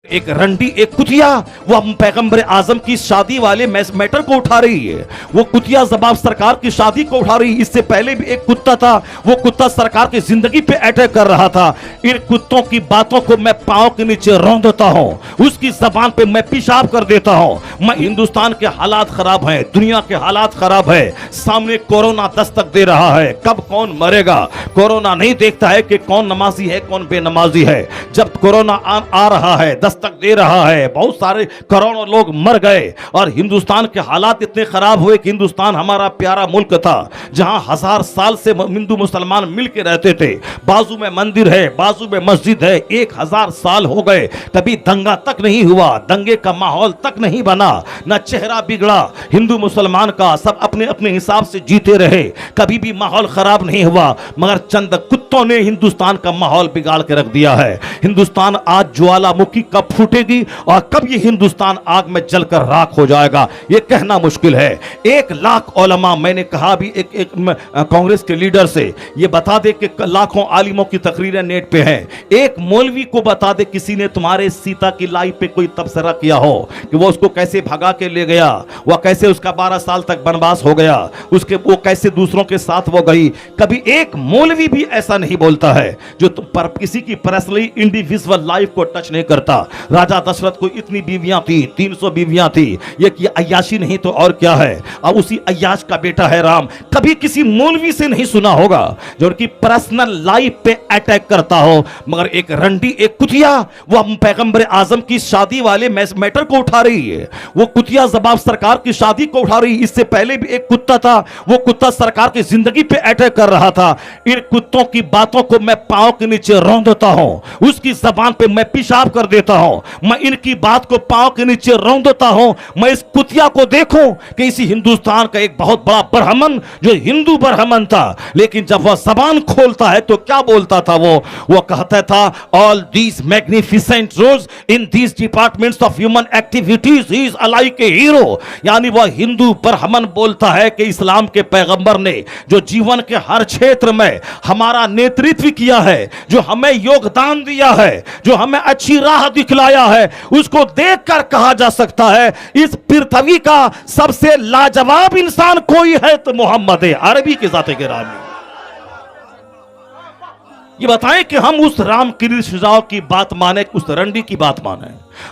एक रंडी एक कुतिया वो पैगंबर आजम की शादी वाले मैटर को उठा रही है। वो कुतिया जबाब सरकार की शादी को उठा रही है। इससे पहले भी एक कुत्ता था, वो कुत्ता सरकार की जिंदगी पे अटैक कर रहा था। इन कुत्तों की बातों को मैं पांव के नीचे रौंदता हूं, उसकी जबान पे मैं पेशाब कर देता हूं। मैं हिंदुस्तान के हालात खराब हैं, दुनिया के हालात खराब है। सामने कोरोना दस्तक दे रहा है, कब कौन मरेगा। कोरोना नहीं देखता है कि कौन नमाजी है कौन बेनमाजी है। जब कोरोना आ रहा है, दस्तक दे रहा है, बहुत सारे करोड़ों लोग मर गए और हिंदुस्तान के हालात इतने खराब हुए कि हिंदुस्तान हमारा प्यारा मुल्क था जहां 1000 साल से हिंदू मुसलमान मिलकर रहते थे। बाजू में मंदिर है, बाजू में मस्जिद है, 1000 साल हो गए, कभी दंगा तक नहीं हुआ, दंगे का माहौल तक नहीं बना, न चेहरा बिगड़ा हिंदू मुसलमान का, सब अपने अपने हिसाब से जीते रहे, कभी भी माहौल खराब नहीं हुआ। मगर चंद कुत्तों ने हिंदुस्तान का माहौल बिगाड़ के रख दिया है। हिंदुस्तान आज ज्वालामुखी कब फूटेगी और कब ये हिंदुस्तान आग में जलकर राख हो जाएगा, ये कहना मुश्किल है। 1 लाख उलमा, मैंने कहा भी एक कांग्रेस के लीडर से, ये बता दे कि लाखों आलिमों की तकरीरें नेट पे हैं। एक मौलवी को बता दे किसी ने तुम्हारे सीता की लाइफ पे कोई तबसरा किया हो कि वो उसको कैसे भगा के ले गया, वह कैसे उसका 12 साल तक वनवास हो गया, उसके वो कैसे दूसरों के साथ वो गई। कभी एक मौलवी भी ऐसा नहीं बोलता है जो पर किसी की पर्सनली इंडिविजुअल लाइफ को टच नहीं करता। राजा दशरथ को इतनी बीवियां थी, 300 बीवियां थी, ये कि अय्याशी नहीं तो और क्या है। अब उसी अय्याश का बेटा है राम। कभी किसी मौलवी से नहीं सुना होगा जो उनकी पर्सनल लाइफ पे अटैक करता हो। मगर एक रंडी एक कुतिया वो पैगंबर आजम की शादी वाले मैटर को उठा रही है। वो कुतिया जबाब सरकार की शादी को उठा रही है। इससे पहले भी एक कुत्ता था, वो कुत्ता सरकार की जिंदगी पे अटैक कर रहा था। इन कुत्तों की बातों को मैं पांव के नीचे रौंदता हूं, उसकी जबान पे मैं पेशाब कर देता हूं। मैं इनकी बात को पांव के नीचे रौंदता हूं। मैं इस कुतिया को देखूं कि इसी हिंदुस्तान का एक बहुत बड़ा ब्राह्मण जो हिंदू ब्राह्मण था, लेकिन जब वह जबान खोलता है तो क्या बोलता था वो कहता था, all these magnificent rose in these departments of human activities he is like a hero. यानी वह हिंदू ब्राह्मण बोलता है कि इस्लाम के पैगंबर ने जो जीवन के हर क्षेत्र में हमारा नेतृत्व किया है, जो हमें योगदान दिया है, जो हमें अच्छी राह दिखलाया है, उसको देखकर कहा जा सकता है इस पृथ्वी का सबसे लाजवाब इंसान कोई है तो मोहम्मद है अरबी के जाते गिरामी। ये बताएं कि हम उस राम कृष्ण राव की बात माने, उस रंडी की बात माने,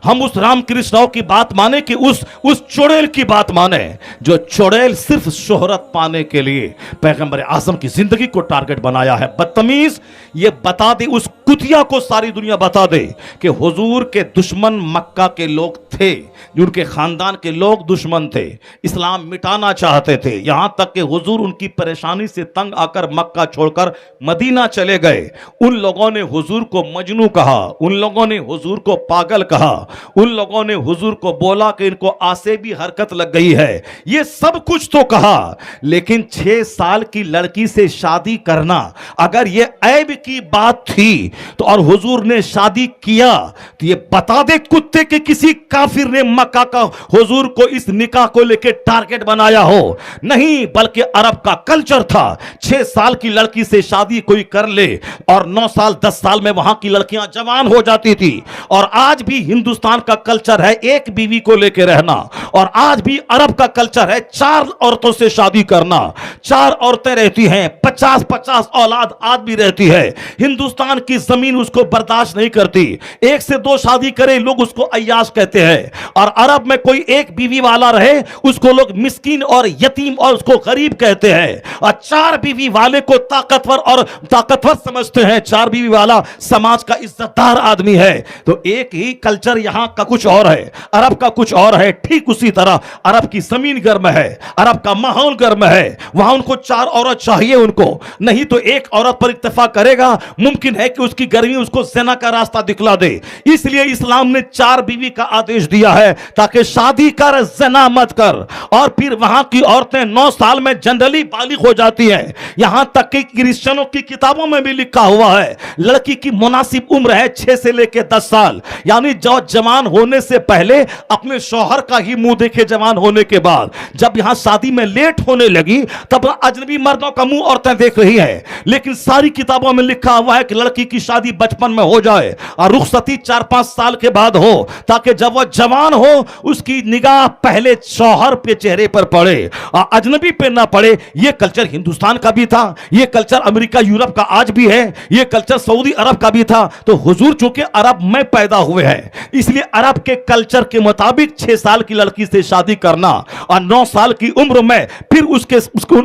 हम उस राम कृष्ण राव की बात माने कि उस चुड़ैल की बात माने जो चुड़ैल सिर्फ शोहरत पाने के लिए पैगंबर आजम की जिंदगी को टारगेट बनाया है। बदतमीज, ये बता दे उस कुतिया को, सारी दुनिया बता दे कि हुजूर के दुश्मन मक्का के लोग थे, उनके खानदान के लोग दुश्मन थे, इस्लाम मिटाना चाहते थे, यहां तक कि हुजूर उनकी परेशानी से तंग आकर मक्का छोड़कर मदीना चले गए। उन लोगों ने हुजूर को मजनू कहा, उन लोगों ने हुजूर को पागल कहा, उन लोगों ने हुजूर को बोला कि इनको आसेबी हरकत लग गई है, ये सब कुछ तो कहा। लेकिन 6 साल की लड़की से शादी करना अगर ये ऐब की बात थी तो और हुजूर ने शादी किया तो ये बता दे कुत्ते के किसी काफिर ने मक्का का हुजूर को इस निकाह को लेकर टारगेट बनाया हो। नहीं, बल्कि अरब का कल्चर था। 6 साल की लड़की से शादी कोई कर ले और 9 साल 10 साल में वहां की लड़कियां जवान हो जाती थी। और आज भी हिंदुस्तान का कल्चर है एक बीवी को लेकर रहना, और आज भी अरब का कल्चर है 4 औरतों से शादी करना। 4 औरतें रहती हैं, 50-50 औलाद आज भी रहती है। हिंदुस्तान की जमीन उसको बर्दाश्त नहीं करती। 1 से 2 शादी करे लोग उसको अय्याश कहते हैं, और अरब में कोई एक बीवी वाला रहे उसको लोग मिस्कीन और यतीम और उसको गरीब कहते हैं। और 4 बीवी वाले को ताकतवर समझते हैं। 4 बीवी वाला समाज का इज्जतदार आदमी है। तो एक ही कल्चर यहां का कुछ और है, अरब का कुछ और है। ठीक उसी तरह अरब की जमीन गर्म है, अरब का माहौल गर्म है, वहां उनको 4 औरत चाहिए, उनको नहीं तो एक औरत पर इत्तेफाक करेगा, मुमकिन है कि उसकी गर्मी उसको ज़िना का रास्ता दिखला दे। इसलिए इस्लाम ने 4 बीवी का आदेश दिया है ताकि शादी कर ज़ना मत कर। और फिर वहां की औरतें 9 साल में जनरली बालिग हो जाती हैं। यहां तक कि क्रिश्चियनों की किताबों में भी लिखा हुआ है लड़की की मुनासिब उम्र है 6 से लेकर 10 साल, यानी जो जवान होने से पहले अपने शौहर का ही मुंह देखे जवान होने के बाद। जब यहां शादी में लेट होने लगी तब अजनबी मर्दों का मुंह औरतें देख रही हैं। लेकिन सारी किताबों में लिखा हुआ है कि लड़की की शादी बचपन में हो जाए और रुखसती 4-5 साल के बाद हो, ताकि जब वह जवान हो उसकी निगाह पहले शौहर पे चेहरे पर पड़े और अजनबी पे ना पड़े। यह कल्चर हिंदुस्तान का भी था, यह कल्चर अमेरिका यूरोप का आज भी है, यह कल्चर सऊदी अरब का भी था। तो हुजूर चूंकि अरब में पैदा हुए हैं इसलिए अरब के कल्चर के मुताबिक 6 साल की लड़की से शादी करना और 9 साल की उम्र में फिर उसको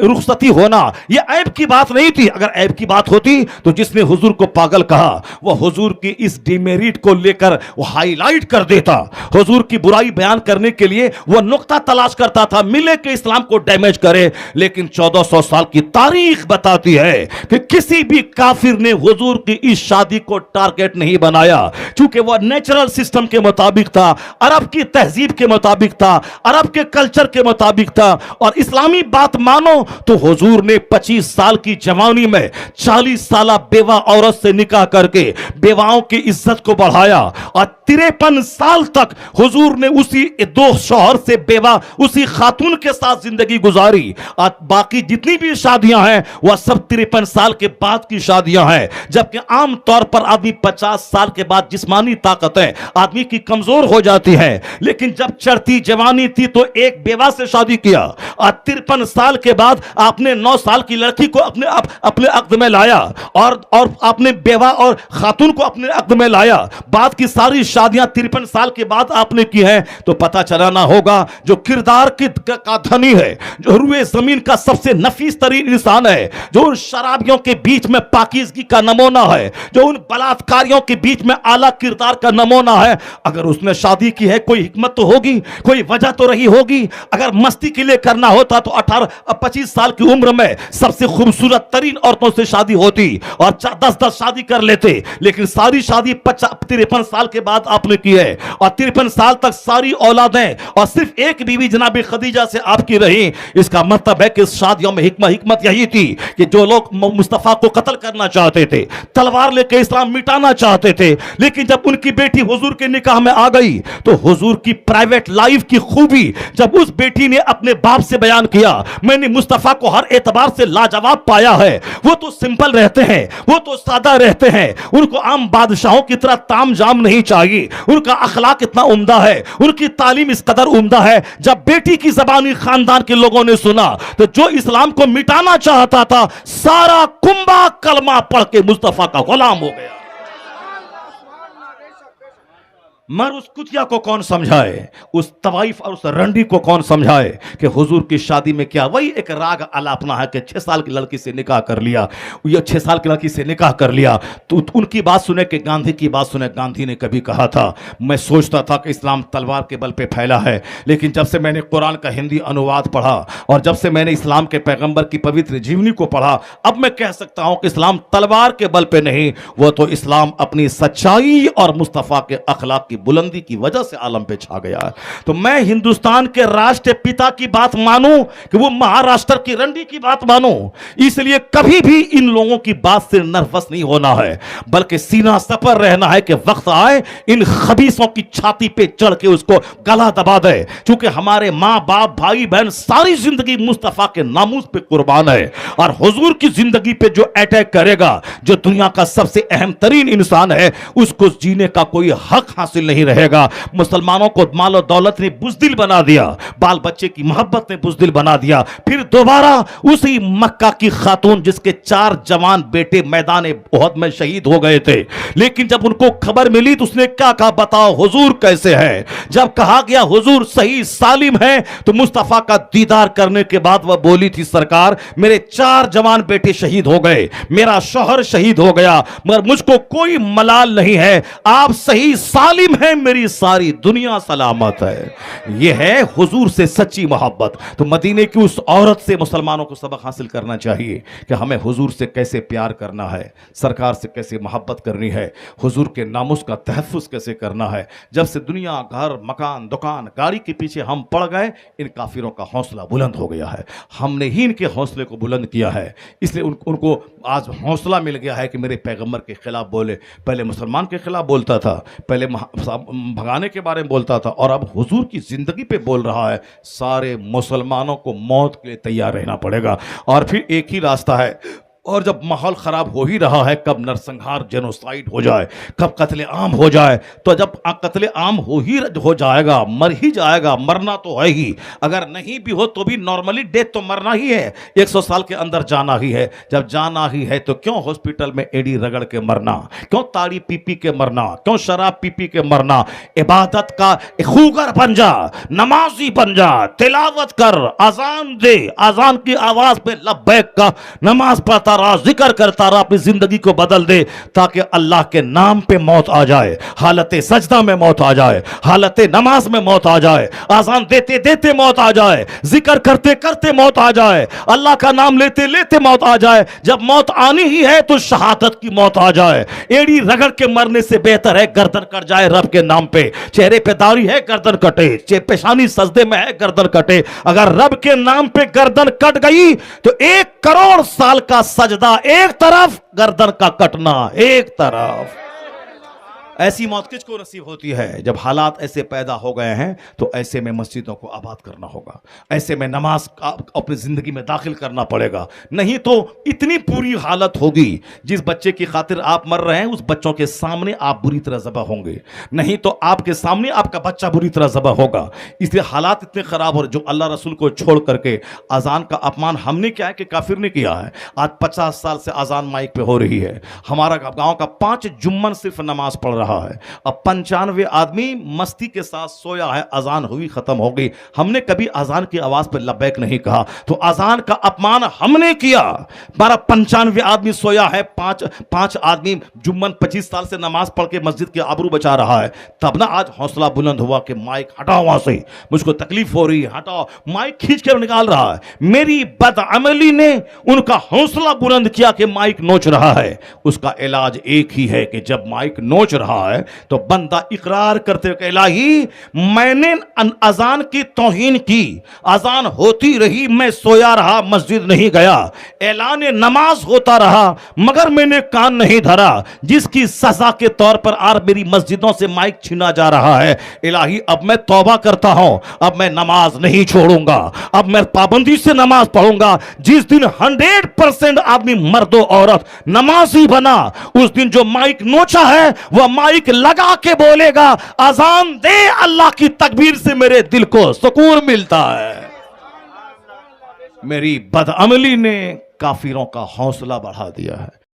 रुखसती होना यह ऐब की बात नहीं थी। अगर ऐब की बात होती तो जिसने हुजूर को पागल कहा वह हुजूर की इस डिमेरिट को लेकर वो हाईलाइट कर देता। हुजूर की बुराई बयान करने के लिए वह नुक्ता तलाश करता था मिले कि इस्लाम को डैमेज करे। लेकिन 1400 साल की तारीख बताती है कि किसी भी काफिर ने हुजूर की इस शादी को टारगेट नहीं बनाया, क्योंकि वह नेचुरल सिस्टम के मुताबिक था, अरब की तहजीब के मुताबिक था, अरब के कल्चर के मुताबिक था। और इस्लामी बात मानो तो हुजूर ने 25 साल की जवानी में 40 साल बेवा औरत से निकाह करके बेवाओं की इज्जत को बढ़ाया और 53 साल तक हुजूर ने उसी 2 शौहर से बेवा उसी खातून के साथ जिंदगी गुजारी। और बाकी जितनी भी शादियां हैं वह सब 53 साल के बाद की शादियां हैं। जबकि आम तौर पर आदमी 50 साल के बाद जिस्मानी ताकतें आदमी की कमजोर हो जाती है। लेकिन जब चढ़ती जवानी थी तो एक बेवा से शादी किया और 53 साल के बाद आपने 9 साल की लड़की को अपने अक्द में लाया और आपने बेवा और खातून को अपने अक्द में लाया। बाद की सारी शादियां 53 साल के बाद आपने की है। तो पता चलाना होगा जो किरदार का धनी है, जो रुए जमीन का सबसे नफीस तरीन इंसान है, जो उन शराबियों के बीच में पाकीज़गी का नमूना है, जो उन बलात्कारियों के बीच में आला किरदार का नमूना है, अगर उसने शादी की है कोई हिकमत तो होगी, कोई वजह तो रही होगी। अगर मस्ती के लिए करना होता तो 25 साल की उम्र में सबसे खूबसूरत तरीन औरतों से शादी होती और 10-10 शादी कर लेते। लेकिन सारी शादी 53 साल के बाद आपने की है और 53 साल तक सारी औलादें और सिर्फ एक बीवी जनाब खदीजा से आपकी रही। इसका मतलब है कि शादियों में हिकमत यही थी कि जो लोग मुस्तफा को कत्ल करना चाहते थे, तलवार लेकर इस्लाम मिटाना चाहते थे, लेकिन जब उनकी बेटी हुजूर के निकाह में आ गई तो हुजूर की प्राइवेट लाइफ की खूबी जब उस बेटी ने अपने बाप से बयान किया, मैंने मुस्तफा को हर एतबार से लाजवाब पाया है। वो तो सिंपल रहते हैं, वो तो सादा रहते हैं, उनको आम बादशाहों की तरह ताम जाम नहीं चाहिए, उनका अखलाक इतना उम्दा है, उनकी तालीम इस कदर उम्दा है। जब बेटी की जबानी खानदान के लोगों ने सुना तो जो इस्लाम को मिटाना चाहता था सारा कुंबा कलमा पढ़ के मुस्तफा का गुलाम हो गया। मगर उस कुतिया को कौन समझाए, उस तवाइफ और उस रंडी को कौन समझाए कि हुजूर की शादी में क्या वही एक राग आलापना है कि 6 साल की लड़की से निकाह कर लिया, ये 6 साल की लड़की से निकाह कर लिया। तो उनकी बात सुने कि गांधी की बात सुने। गांधी ने कभी कहा था, मैं सोचता था कि इस्लाम तलवार के बल पे फैला है, लेकिन जब से मैंने कुरान का हिंदी अनुवाद पढ़ा और जब से मैंने इस्लाम के पैगंबर की पवित्र जीवनी को पढ़ा, अब मैं कह सकता हूं कि इस्लाम तलवार के बल पे नहीं, वो तो इस्लाम अपनी सच्चाई और मुस्तफा के अखलाक की बुलंदी की वजह से आलम पे छा गया है। तो मैं हिंदुस्तान के राष्ट्र पिता की बात मानूं कि वो महाराष्ट्र की रंडी की बात मानूं, इसलिए कभी भी इन लोगों की बात से नर्वस नहीं होना है, बल्कि सीना सपर रहना है कि वक्त आए इन खबीसों की छाती पे चढ़ के उसको गला दबा दे। क्योंकि हमारे मां बाप भाई बहन सारी जिंदगी मुस्तफा के नामूस पे कुर्बान है और हुजूर की जिंदगी पे जो अटैक करेगा, जो दुनिया का सबसे अहम तरीन इंसान है, उसको जीने का कोई हक हासिल नहीं रहेगा। मुसलमानों को माल और दौलत ने बुज़दिल बना दिया, बाल बच्चे की मोहब्बत ने बुज़दिल बना दिया। फिर दोबारा उसी मक्का की खातून जिसके 4 जवान बेटे मैदान उहद में शहीद हो गए थे, लेकिन जब उनको खबर मिली तो उसने क्या कहा, बताओ हुजूर कैसे है। जब कहा गया हुजूर सही सालिम है तो मुस्तफा का दीदार करने के बाद वह बोली थी, सरकार मेरे 4 जवान बेटे शहीद हो गए, मेरा शौहर शहीद हो गया, मगर मुझको कोई मलाल नहीं है, आप सही सालिम यतीम है मेरी सारी दुनिया सलामत है। यह है हुजूर से सच्ची मोहब्बत। तो मदीने की उस औरत से मुसलमानों को सबक हासिल करना चाहिए कि हमें हुजूर से कैसे प्यार करना है, सरकार से कैसे मोहब्बत करनी है, हुजूर के नामुस का तहफ़्फ़ुज़ कैसे करना है। जब से दुनिया, घर, मकान, दुकान, गाड़ी के पीछे हम पड़ गए, इन काफिरों का हौसला बुलंद हो गया है। हमने ही इनके हौसले को बुलंद किया है, इसलिए उनको आज हौसला मिल गया है कि मेरे पैगंबर के खिलाफ बोले। पहले मुसलमान के खिलाफ बोलता था, पहले भगाने के बारे में बोलता था, और अब हुजूर की जिंदगी पे बोल रहा है। सारे मुसलमानों को मौत के लिए तैयार रहना पड़ेगा। और फिर एक ही रास्ता है, और जब माहौल ख़राब हो ही रहा है, कब नरसंहार जेनोसाइड हो जाए, कब कत्ले आम हो जाए, तो जब कत्ले आम हो जाएगा, मर ही जाएगा, मरना तो है ही। अगर नहीं भी हो तो भी नॉर्मली डेथ तो मरना ही है, 100 साल के अंदर जाना ही है। जब जाना ही है तो क्यों हॉस्पिटल में एड़ी रगड़ के मरना, क्यों ताड़ी पी पी के मरना, क्यों शराब पी पी के मरना। इबादत का खूगर बन जा, नमाजी बन जा, तिलावत कर, अजान दे, अजान की आवाज पे लब्बैक का, नमाज पढ़ता रहा, जिक्र करता रहा, अपनी जिंदगी को बदल दे, ताकि अल्लाह के नाम पे मौत आ जाए, हालत सजदा में मौत आ जाए, हालत नमाज में मौत आ जाए, आजान देते देते मौत आ जाए, जिक्र करते करते मौत आ जाए, अल्लाह का नाम लेते लेते मौत आ जाए। जब मौत आनी ही है तो शहादत की मौत आ जाए। एड़ी रगड़ के मरने से बेहतर है गर्दन कट जाए रब के नाम पे। चेहरे पे दाढ़ी है, गर्दन कटे, पेशानी सजदे में है, गर्दन कटे। अगर रब के नाम पे गर्दन कट गई तो 1 करोड़ साल का सजदा एक तरफ, गर्दन का कटना एक तरफ। ऐसी मौत किसको नसीब होती है? जब हालात ऐसे पैदा हो गए हैं तो ऐसे में मस्जिदों को आबाद करना होगा, ऐसे में नमाज अपनी जिंदगी में दाखिल करना पड़ेगा। नहीं तो इतनी बुरी हालत होगी, जिस बच्चे की खातिर आप मर रहे हैं उस बच्चों के सामने आप बुरी तरह ज़बह होंगे, नहीं तो आपके सामने आपका बच्चा बुरी तरह ज़बह होगा। इसलिए हालात इतने खराब हो रहे। जो अल्लाह रसूल को छोड़ करके अजान का अपमान हमने किया है कि काफिर ने किया है। आज 50 साल से अजान माइक पे हो रही है। हमारा गांव का 5 जुम्मन सिर्फ नमाज पढ़ रहा है। अब 95 आदमी मस्ती के साथ सोया है, अजान हुई, खत्म हो गई। हमने कभी अजान की आवाज पर लब्बैक नहीं कहा, तो अजान का अपमान हमने किया। 95 आदमी सोया है, 5 आदमी जुम्मन 25 साल से नमाज पढ़ के मस्जिद की आबरू बचा रहा है। तब ना आज हौसला बुलंद हुआ कि माइक हटाओ वहां से, मुझको तकलीफ हो रही है, हटाओ। माइक खींच कर निकाल रहा है। मेरी बदअमली ने उनका हौसला बुलंद किया कि माइक नोच रहा है। उसका इलाज एक ही है कि जब माइक नोच रहा है तो बंदा इकरार करते हुए, इलाही मैंने अजान की तौहीन की, अजान होती रही, मैं सोया रहा, मस्जिद नहीं गया, ऐलान नमाज होता रहा मगर मैंने कान नहीं धरा, जिसकी सजा के तौर पर आज मेरी मस्जिदों से माइक छीना जा रहा है। इलाही अब मैं तौबा करता हूं, अब मैं नमाज नहीं छोड़ूंगा, अब मैं पाबंदी से नमाज पढ़ूंगा। जिस दिन 100% आदमी मर्दो औरत नमाजी बना, उस दिन जो माइक नोचा है वह माइक लगा के बोलेगा, अजान दे, अल्लाह की तकबीर से मेरे दिल को सुकून मिलता है। मेरी बदअमली ने काफिरों का हौसला बढ़ा दिया है।